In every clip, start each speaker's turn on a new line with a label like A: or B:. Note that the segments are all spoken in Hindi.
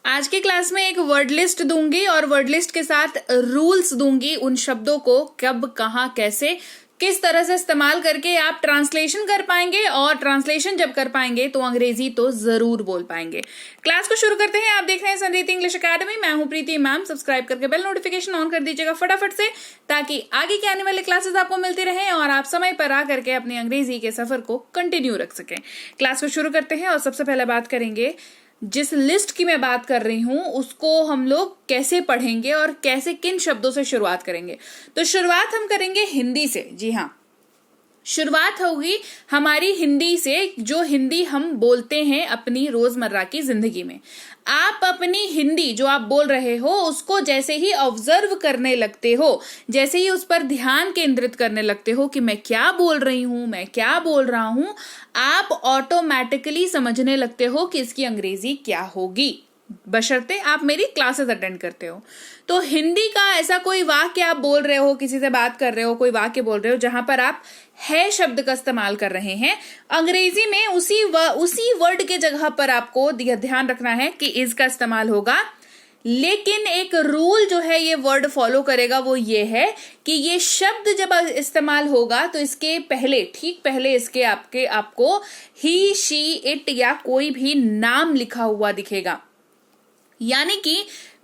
A: आज की क्लास में एक वर्ड लिस्ट दूंगी और वर्ड लिस्ट के साथ रूल्स दूंगी उन शब्दों को कब, कहां, कैसे, किस तरह से इस्तेमाल करके आप ट्रांसलेशन कर पाएंगे और ट्रांसलेशन जब कर पाएंगे तो अंग्रेजी तो जरूर बोल पाएंगे। क्लास को शुरू करते हैं। आप देख रहे हैं संरीति इंग्लिश एकेडमी। मैं हूं प्रीति मैम। सब्सक्राइब करके बेल नोटिफिकेशन ऑन कर दीजिएगा फटाफट से, ताकि आगे के आने वाले क्लासेस आपको मिलती रहें और आप समय पर आ करके अपने अंग्रेजी के सफर को कंटिन्यू रख सकें। क्लास को शुरू करते हैं और सबसे पहले बात करेंगे जिस लिस्ट की मैं बात कर रही हूं उसको हम लोग कैसे पढ़ेंगे और कैसे किन शब्दों से शुरुआत करेंगे। तो शुरुआत हम करेंगे हिंदी से। जी हाँ, शुरुआत होगी हमारी हिंदी से, जो हिंदी हम बोलते हैं अपनी रोजमर्रा की जिंदगी में। आप अपनी हिंदी जो आप बोल रहे हो उसको जैसे ही ऑब्जर्व करने लगते हो, जैसे ही उस पर ध्यान केंद्रित करने लगते हो कि मैं क्या बोल रही हूं, मैं क्या बोल रहा हूं, आप ऑटोमेटिकली समझने लगते हो कि इसकी अंग्रेजी क्या होगी, बशर्ते आप मेरी क्लासेस अटेंड करते हो। तो हिंदी का ऐसा कोई वाक्य आप बोल रहे हो, किसी से बात कर रहे हो, कोई वाक्य बोल रहे हो जहां पर आप है शब्द का इस्तेमाल कर रहे हैं, अंग्रेजी में उसी वर्ड के जगह पर आपको ध्यान रखना है कि इज का इस्तेमाल होगा। लेकिन एक रूल जो है ये वर्ड फॉलो करेगा, वो ये है कि ये शब्द जब इस्तेमाल होगा तो इसके पहले, ठीक पहले इसके आपको ही, शी, इट या कोई भी नाम लिखा हुआ दिखेगा। यानी कि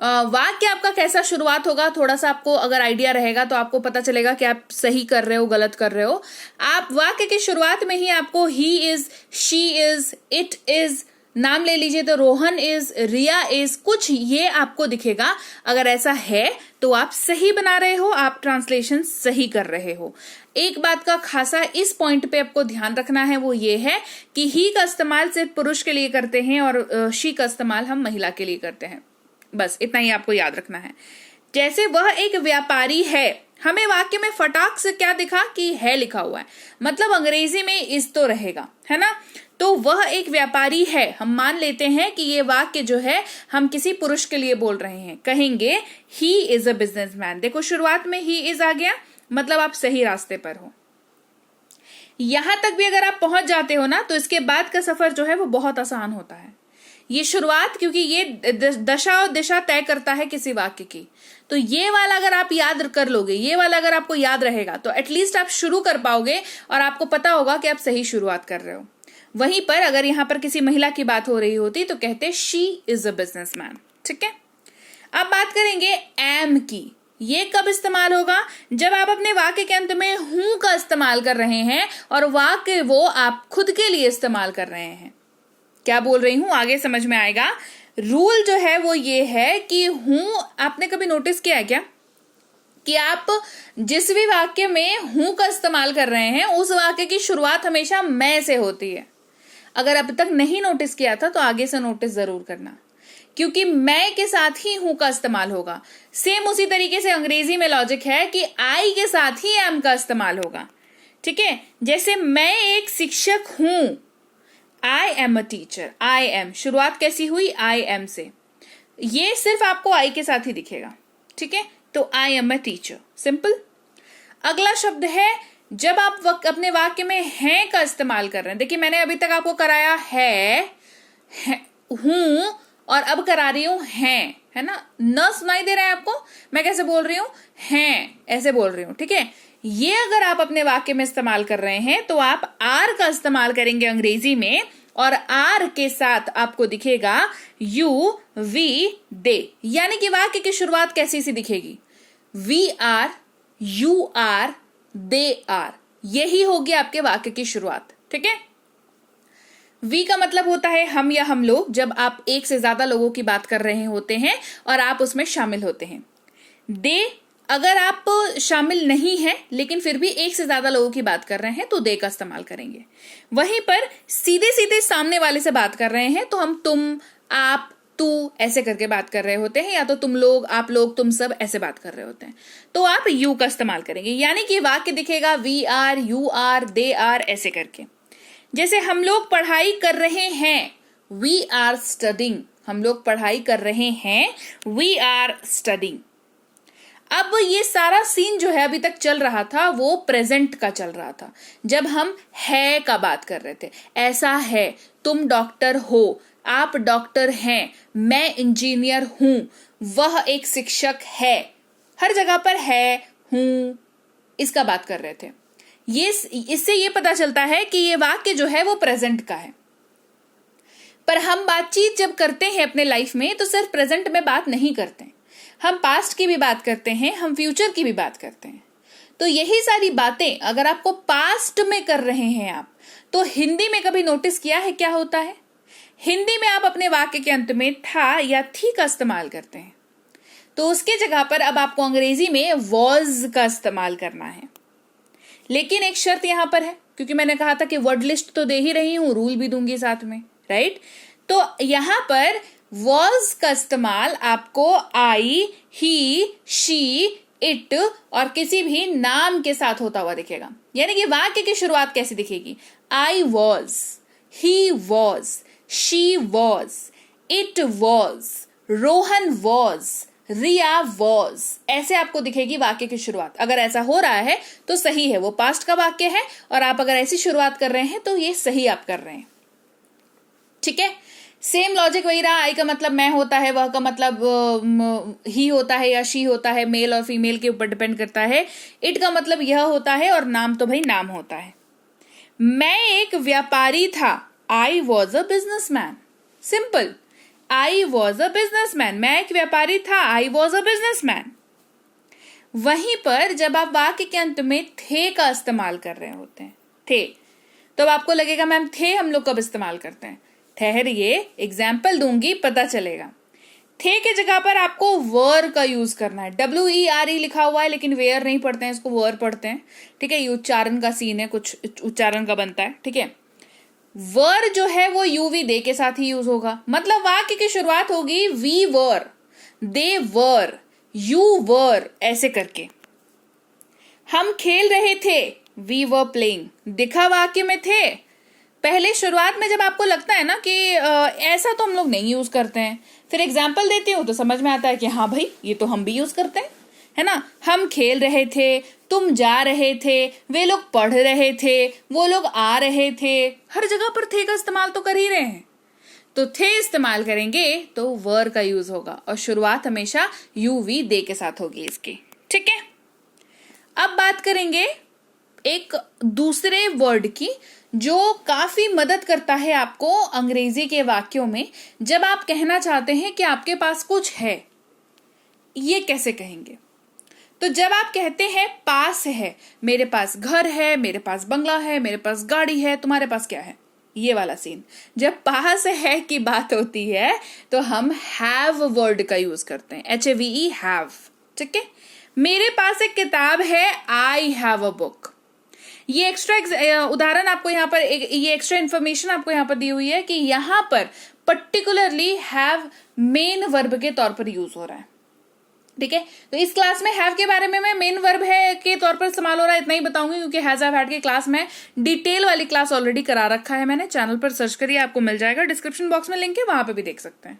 A: वाक्य आपका कैसा शुरुआत होगा, थोड़ा सा आपको अगर आइडिया रहेगा तो आपको पता चलेगा कि आप सही कर रहे हो, गलत कर रहे हो। आप वाक्य की शुरुआत में ही आपको he is, she is, it is, नाम ले लीजिए तो रोहन इज, रिया इज, कुछ ये आपको दिखेगा। अगर ऐसा है तो आप सही बना रहे हो, आप ट्रांसलेशन सही कर रहे हो। एक बात का खासा इस पॉइंट पे आपको ध्यान रखना है, वो ये है कि ही का इस्तेमाल सिर्फ पुरुष के लिए करते हैं और शी का इस्तेमाल हम महिला के लिए करते हैं। बस इतना ही आपको याद रखना है। जैसे वह एक व्यापारी है, हमें वाक्य में फटाक से क्या दिखा कि है लिखा हुआ है, मतलब अंग्रेजी में इज तो रहेगा, है ना। तो वह एक व्यापारी है, हम मान लेते हैं कि ये वाक्य जो है हम किसी पुरुष के लिए बोल रहे हैं। कहेंगे ही इज अ बिजनेसमैन। देखो शुरुआत में ही इज आ गया, मतलब आप सही रास्ते पर हो। यहां तक भी अगर आप पहुंच जाते हो ना तो इसके बाद का सफर जो है वो बहुत आसान होता है। ये शुरुआत, क्योंकि ये दशा और दिशा तय करता है किसी वाक्य की, तो ये वाला अगर आप याद कर लोगे, ये वाला अगर आपको याद रहेगा तो एटलीस्ट आप शुरू कर पाओगे और आपको पता होगा कि आप सही शुरुआत कर रहे हो। वहीं पर अगर यहां पर किसी महिला की बात हो रही होती तो कहते शी इज अ बिजनेसमैन। ठीक है, अब बात करेंगे एम की। ये कब इस्तेमाल होगा? जब आप अपने वाक्य के अंत में हूं का इस्तेमाल कर रहे हैं और वाक्य वो आप खुद के लिए इस्तेमाल कर रहे हैं। क्या बोल रही हूं आगे समझ में आएगा। रूल जो है वो ये है कि हूं, आपने कभी नोटिस किया है क्या कि आप जिस भी वाक्य में हूं का इस्तेमाल कर रहे हैं उस वाक्य की शुरुआत हमेशा मैं से होती है। अगर अब तक नहीं नोटिस किया था तो आगे से नोटिस जरूर करना, क्योंकि मैं के साथ ही हूं का इस्तेमाल होगा। सेम उसी तरीके से अंग्रेजी में लॉजिक है कि आई के साथ ही एम का इस्तेमाल होगा। ठीक है, जैसे मैं एक शिक्षक हूं, I am a teacher, I am, शुरुआत कैसी हुई? आई एम से। ये सिर्फ आपको आई के साथ ही दिखेगा। ठीक है, तो I am a teacher, simple. अगला शब्द है जब आप अपने वाक्य में हैं का इस्तेमाल कर रहे हैं। देखिए मैंने अभी तक आपको कराया है, हूं, और अब करा रही हूं है ना। न सुनाई दे रहा है आपको मैं कैसे बोल रही हूं? हैं, ऐसे बोल रही हूं। ठीक है, ये अगर आप अपने वाक्य में इस्तेमाल कर रहे हैं तो आप आर का इस्तेमाल करेंगे अंग्रेजी में, और आर के साथ आपको दिखेगा यू, वी, दे। यानी कि वाक्य की शुरुआत कैसी सी दिखेगी? We are, you are, they are, यही होगी आपके वाक्य की शुरुआत। ठीक है, वी का मतलब होता है हम या हम लोग, जब आप एक से ज्यादा लोगों की बात कर रहे होते हैं और आप उसमें शामिल होते हैं। दे, अगर आप शामिल नहीं हैं लेकिन फिर भी एक से ज्यादा लोगों की बात कर रहे हैं तो दे का इस्तेमाल करेंगे। वहीं पर सीधे सीधे सामने वाले से बात कर रहे हैं तो हम तुम, आप, तू ऐसे करके बात कर रहे होते हैं, या तो तुम लोग, आप लोग, तुम सब ऐसे बात कर रहे होते हैं तो आप यू का इस्तेमाल करेंगे। यानी कि वाक्य दिखेगा we are, you are, they are, ऐसे करके। जैसे हम लोग पढ़ाई कर रहे हैं, वी आर स्टडिंग, हम लोग पढ़ाई कर रहे हैं, वी आर स्टडिंग। अब ये सारा सीन जो है अभी तक चल रहा था वो प्रेजेंट का चल रहा था, जब हम है का बात कर रहे थे। ऐसा है, तुम डॉक्टर हो, आप डॉक्टर हैं, मैं इंजीनियर हूं, वह एक शिक्षक है, हर जगह पर है, हूं, इसका बात कर रहे थे। इससे ये पता चलता है कि ये वाक्य जो है वो प्रेजेंट का है। पर हम बातचीत जब करते हैं अपने लाइफ में तो सिर्फ प्रेजेंट में बात नहीं करते, हम पास्ट की भी बात करते हैं, हम फ्यूचर की भी बात करते हैं। तो यही सारी बातें अगर आपको पास्ट में कर रहे हैं आप, तो हिंदी में कभी नोटिस किया है क्या होता है? हिंदी में आप अपने वाक्य के अंत में था या थी का इस्तेमाल करते हैं, तो उसके जगह पर अब आपको अंग्रेजी में वॉज का इस्तेमाल करना है। लेकिन एक शर्त यहां पर है, क्योंकि मैंने कहा था कि वर्ड लिस्ट तो दे ही रही हूं, रूल भी दूंगी साथ में, राइट? तो यहां पर वॉज का इस्तेमाल आपको आई, ही, शी, इट और किसी भी नाम के साथ होता हुआ दिखेगा। यानी कि वाक्य की शुरुआत कैसी दिखेगी? I was, he was, she was, it was, Rohan was, Riya was, ऐसे आपको दिखेगी वाक्य की शुरुआत। अगर ऐसा हो रहा है तो सही है, वो पास्ट का वाक्य है, और आप अगर ऐसी शुरुआत कर रहे हैं तो ये सही आप कर रहे हैं। ठीक है, सेम लॉजिक वही रहा। आई का मतलब मैं होता है, वह का मतलब ही होता है या शी होता है, मेल और फीमेल के ऊपर डिपेंड करता है। इट का मतलब यह होता है, और नाम तो भाई नाम होता है। मैं एक व्यापारी था, I was a businessman. Simple, I was a businessman, मैं एक व्यापारी था, आई वॉज अ बिजनेसमैन। वहीं पर जब आप वाक्य के अंत में थे का इस्तेमाल कर रहे होते हैं, थे, तो आपको लगेगा मैम थे हम लोग कब इस्तेमाल करते हैं? ठहरिए, एग्जाम्पल दूंगी, पता चलेगा। थे के जगह पर आपको वर का यूज करना है। WERE लिखा हुआ है, लेकिन वेयर नहीं पढ़ते हैं, इसको वर पढ़ते हैं। ठीक है, ये उच्चारण का सीन है, कुछ उच्चारण का बनता है। ठीक है, वर जो है वो UV दे के साथ ही यूज होगा। मतलब वाक्य की शुरुआत होगी we were, they were, you were, ऐसे करके। हम खेल रहे थे, वी वर प्लेइंग, दिखा वाक्य में थे। पहले शुरुआत में जब आपको लगता है ना कि ऐसा तो हम लोग नहीं यूज करते हैं, फिर एग्जाम्पल देती हूं तो समझ में आता है कि हाँ भाई ये तो हम भी यूज करते हैं, है ना। हम खेल रहे थे, तुम जा रहे थे, वे लोग पढ़ रहे थे, वो लोग आ रहे थे, हर जगह पर थे का इस्तेमाल तो कर ही रहे हैं। तो थे इस्तेमाल करेंगे तो वर का यूज होगा, और शुरुआत हमेशा UV दे के साथ होगी इसकी। ठीक है, अब बात करेंगे एक दूसरे वर्ड की जो काफी मदद करता है आपको अंग्रेजी के वाक्यों में। जब आप कहना चाहते हैं कि आपके पास कुछ है, ये कैसे कहेंगे? तो जब आप कहते हैं पास है, मेरे पास घर है, मेरे पास बंगला है, मेरे पास गाड़ी है, तुम्हारे पास क्या है, ये वाला सीन। जब पास है की बात होती है तो हम हैव वर्ड का यूज करते हैं, HAVE, हैव। ठीक है, मेरे पास एक किताब है, आई हैव अ बुक। ये एक्स्ट्रा उदाहरण आपको यहाँ पर ये एक्स्ट्रा इंफॉर्मेशन आपको यहाँ पर दी हुई है कि यहाँ पर पर्टिकुलरली हैव मेन वर्ब के तौर पर यूज हो रहा है। ठीक है, तो इस क्लास में हैव के बारे में मैं मेन वर्ब है के तौर पर इस्तेमाल हो रहा है इतना ही बताऊंगी, क्योंकि हैज हैव हैड की क्लास में डिटेल वाली क्लास ऑलरेडी करा रखा है मैंने। चैनल पर सर्च करिए, आपको मिल जाएगा, डिस्क्रिप्शन बॉक्स में लिंक है, वहां पे भी देख सकते हैं।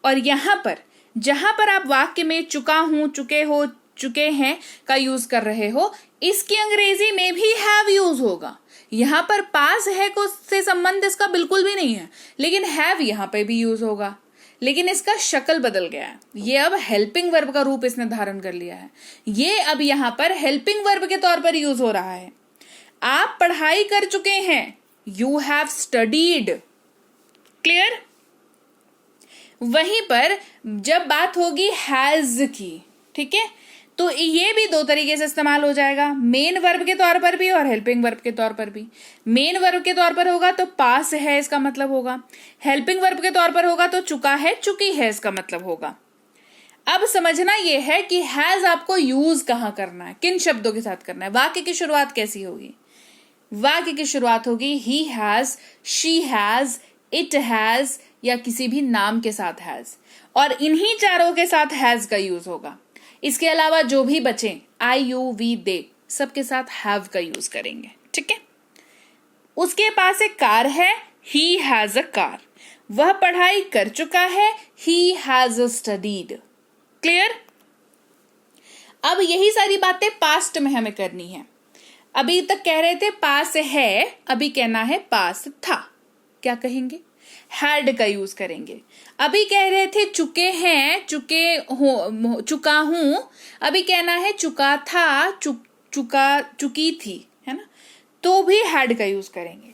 A: और यहाँ पर जहां पर आप वाक्य में चुका हूं, चुके हो, चुके हैं का यूज कर रहे हो, इसकी अंग्रेजी में भी हैव यूज होगा। यहां पर पास है को से संबंध इसका बिल्कुल भी नहीं है, लेकिन हैव यहां पे भी यूज होगा। लेकिन इसका शक्ल बदल गया है, ये अब हेल्पिंग वर्ब का रूप इसने धारण कर लिया है। ये अब यहां पर हेल्पिंग वर्ब के तौर पर यूज हो रहा है। आप पढ़ाई कर चुके हैं, यू हैव स्टडीड। क्लियर? वहीं पर जब बात होगी हैज की, ठीक है, तो ये भी दो तरीके से इस्तेमाल हो जाएगा, मेन वर्ब के तौर पर भी और हेल्पिंग वर्ब के तौर पर भी। मेन वर्ब के तौर पर होगा तो पास है इसका मतलब होगा, हेल्पिंग वर्ब के तौर पर होगा तो चुका है, चुकी है इसका मतलब होगा। अब समझना यह है कि हैज आपको यूज कहां करना है, किन शब्दों के साथ करना है। वाक्य की शुरुआत कैसी होगी? वाक्य की शुरुआत होगी he has, she has, it has, या किसी भी नाम के साथ हैज, और इन्हीं चारों के साथ हैज का यूज होगा। इसके अलावा जो भी बचे, आई, यू, वी, दे, सबके साथ हैव का यूज करेंगे। ठीक है, उसके पास एक कार है, ही हैज अ कार। वह पढ़ाई कर चुका है, ही हैज स्टडीड। क्लियर? अब यही सारी बातें पास्ट में हमें करनी है। अभी तक कह रहे थे पास है, अभी कहना है पास था। क्या कहेंगे? हैड का यूज करेंगे। अभी कह रहे थे चुके हैं, चुका हूं, अभी कहना है चुका था, चुकी थी, है ना, तो भी हैड का यूज करेंगे।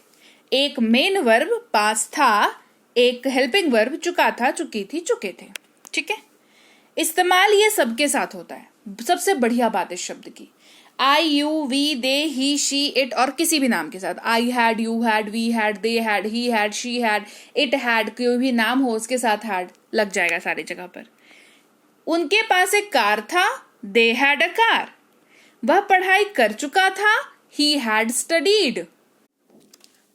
A: एक मेन वर्ब पास था, एक हेल्पिंग वर्ब चुका था, चुकी थी, चुके थे। ठीक है, इस्तेमाल ये सबके साथ होता है। सबसे बढ़िया बात इस शब्द की, I, you, we, they, he, she, it और किसी भी नाम के साथ, I had, you had, we had, they had, he had, she had, it had, कोई भी नाम हो उसके साथ हैड लग जाएगा सारी जगह पर। उनके पास एक कार था, दे हैड अ कार। वह पढ़ाई कर चुका था, ही हैड स्टडीड।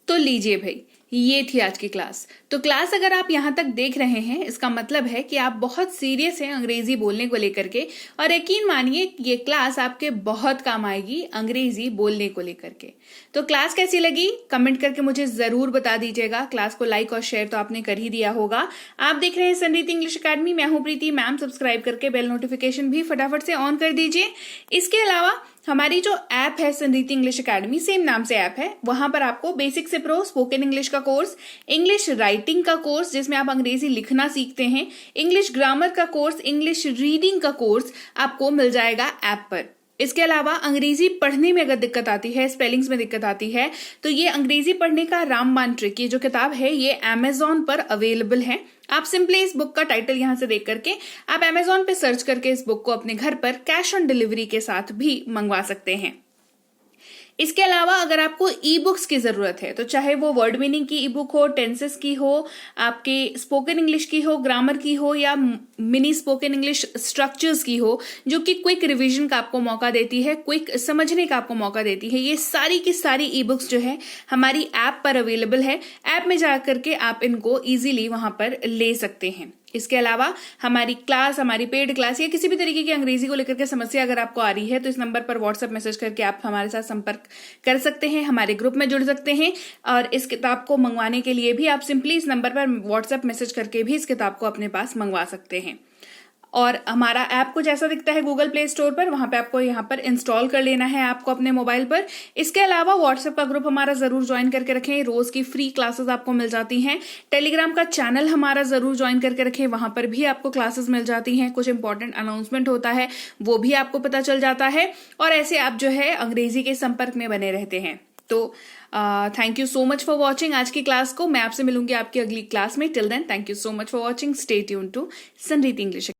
A: तो लीजिए भाई, ये थी आज की क्लास। तो क्लास अगर आप यहाँ तक देख रहे हैं, इसका मतलब है कि आप बहुत सीरियस हैं अंग्रेजी बोलने को लेकर के, और यकीन मानिए ये क्लास आपके बहुत काम आएगी अंग्रेजी बोलने को लेकर के। तो क्लास कैसी लगी कमेंट करके मुझे जरूर बता दीजिएगा। क्लास को लाइक और शेयर तो आपने कर ही दिया होगा। आप देख रहे हैं संरीति इंग्लिश अकेडमी, मैं हूं प्रीति मैम। सब्सक्राइब करके बेल नोटिफिकेशन भी फटाफट से ऑन कर दीजिए। इसके अलावा हमारी जो ऐप है संरीति इंग्लिश अकेडमी, सेम नाम से ऐप है, वहां पर आपको बेसिक से प्रो स्पोकन इंग्लिश का कोर्स, इंग्लिश राइटिंग का कोर्स जिसमें आप अंग्रेजी लिखना सीखते हैं, इंग्लिश ग्रामर का कोर्स, इंग्लिश रीडिंग का कोर्स आपको मिल जाएगा ऐप पर। इसके अलावा अंग्रेजी पढ़ने में अगर दिक्कत आती है, स्पेलिंग्स में दिक्कत आती है, तो ये अंग्रेजी पढ़ने का रामबाण ट्रिक, ये जो किताब है ये अमेजॉन पर अवेलेबल है। आप सिंपली इस बुक का टाइटल यहां से देख करके आप अमेजॉन पे सर्च करके इस बुक को अपने घर पर कैश ऑन डिलीवरी के साथ भी मंगवा सकते हैं। इसके अलावा अगर आपको ई बुक्स की जरूरत है, तो चाहे वो वर्ड मीनिंग की ई बुक हो, टेंसेस की हो, आपके स्पोकन इंग्लिश की हो, ग्रामर की हो, या मिनी स्पोकन इंग्लिश स्ट्रक्चर्स की हो, जो कि क्विक रिवीजन का आपको मौका देती है, क्विक समझने का आपको मौका देती है, ये सारी की सारी ई बुक्स जो है हमारी ऐप पर अवेलेबल है। ऐप में जाकर के आप इनको इजीली वहां पर ले सकते हैं। इसके अलावा हमारी क्लास, हमारी पेड क्लास या किसी भी तरीके की अंग्रेजी को लेकर के समस्या अगर आपको आ रही है, तो इस नंबर पर व्हाट्सएप मैसेज करके आप हमारे साथ संपर्क कर सकते हैं, हमारे ग्रुप में जुड़ सकते हैं। और इस किताब को मंगवाने के लिए भी आप सिंपली इस नंबर पर व्हाट्सएप मैसेज करके भी इस किताब को अपने पास मंगवा सकते हैं। और हमारा ऐप कुछ ऐसा दिखता है गूगल प्ले स्टोर पर, वहां पे आपको यहाँ पर इंस्टॉल कर लेना है आपको अपने मोबाइल पर। इसके अलावा व्हाट्सएप का ग्रुप हमारा जरूर ज्वाइन करके रखें, रोज की फ्री क्लासेस आपको मिल जाती हैं। टेलीग्राम का चैनल हमारा जरूर ज्वाइन करके रखें, वहां पर भी आपको क्लासेस मिल जाती हैं, कुछ इंपॉर्टेंट अनाउंसमेंट होता है वो भी आपको पता चल जाता है, और ऐसे आप जो है अंग्रेजी के संपर्क में बने रहते हैं। तो thank you so much for watching आज की क्लास को। मैं आपसे मिलूंगी आपकी अगली क्लास में। Till then thank you so much for watching. Stay tuned to Sanriti English.